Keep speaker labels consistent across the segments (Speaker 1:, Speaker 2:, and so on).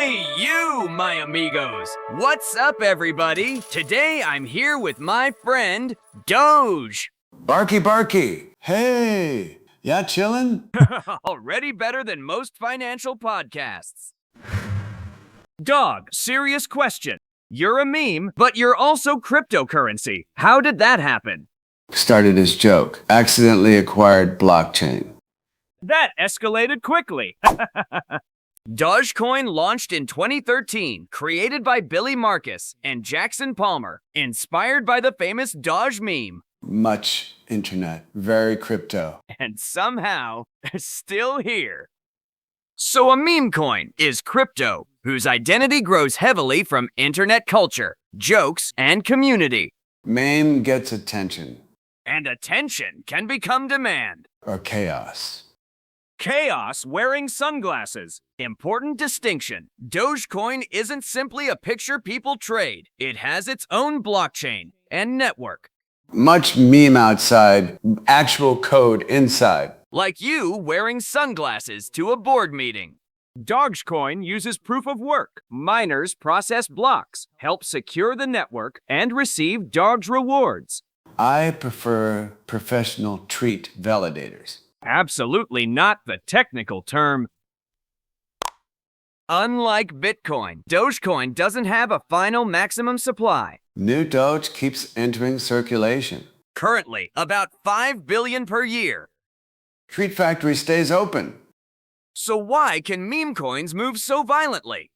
Speaker 1: Hey, you, my amigos! What's up, everybody? Today I'm here with my friend, Doge.
Speaker 2: Barky Barky. Hey, yeah, chillin'?
Speaker 1: Already better than most financial podcasts. Dog, serious question. You're a meme, but you're also cryptocurrency. How did that happen?
Speaker 2: Started as joke. Accidentally acquired blockchain.
Speaker 1: That escalated quickly. Dogecoin launched in 2013, created by Billy Marcus and Jackson Palmer, inspired by the famous Doge meme.
Speaker 2: Much internet. Very crypto.
Speaker 1: And somehow, still here. So a meme coin is crypto, whose identity grows heavily from internet culture, jokes, and community.
Speaker 2: Meme gets attention.
Speaker 1: And attention can become demand.
Speaker 2: Or chaos.
Speaker 1: Chaos wearing sunglasses. Important distinction. Dogecoin isn't simply a picture people trade. It has its own blockchain and network.
Speaker 2: Much meme outside, actual code inside.
Speaker 1: Like you wearing sunglasses to a board meeting. Dogecoin uses proof of work. Miners process blocks, help secure the network, and receive Doge rewards.
Speaker 2: I prefer professional treat validators.
Speaker 1: Absolutely not the technical term. Unlike Bitcoin, Dogecoin doesn't have a final maximum supply.
Speaker 2: New Doge keeps entering circulation.
Speaker 1: Currently, about 5 billion per year.
Speaker 2: Treat factory stays open.
Speaker 1: So why can meme coins move so violently?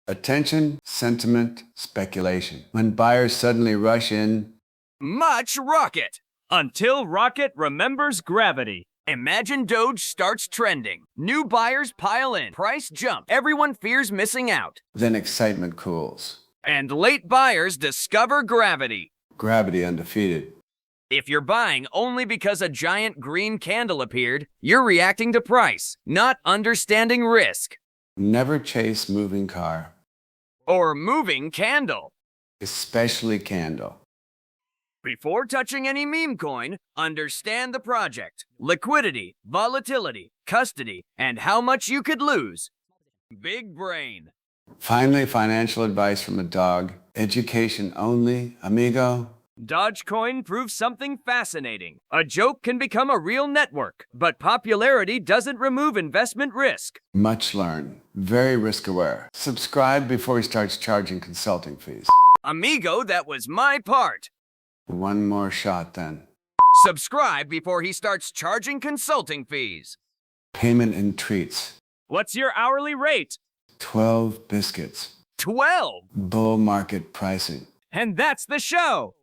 Speaker 2: Attention, sentiment, speculation. When buyers suddenly rush in,
Speaker 1: Much rocket! Until rocket remembers gravity. Imagine Doge starts trending. New buyers pile in. Price jump. Everyone fears missing out.
Speaker 2: then excitement cools.
Speaker 1: And late buyers discover gravity.
Speaker 2: Gravity undefeated.
Speaker 1: If you're buying only because a giant green candle appeared, you're reacting to price, not understanding risk.
Speaker 2: Never chase moving car,
Speaker 1: Or moving candle.
Speaker 2: especially candle.
Speaker 1: Before touching any meme coin, understand the project, liquidity, volatility, custody, and how much you could lose. Big brain.
Speaker 2: Finally, financial advice from a dog. Education only, amigo.
Speaker 1: Dogecoin proves something fascinating. A joke can become a real network, but popularity doesn't remove investment risk.
Speaker 2: Much learn. Very risk aware. Subscribe before he starts charging consulting fees.
Speaker 1: Amigo, that was my part.
Speaker 2: One more shot then.
Speaker 1: Subscribe before he starts charging consulting fees.
Speaker 2: Payment in treats.
Speaker 1: What's your hourly rate?
Speaker 2: 12 biscuits.
Speaker 1: 12.
Speaker 2: Bull market pricing.
Speaker 1: And that's the show.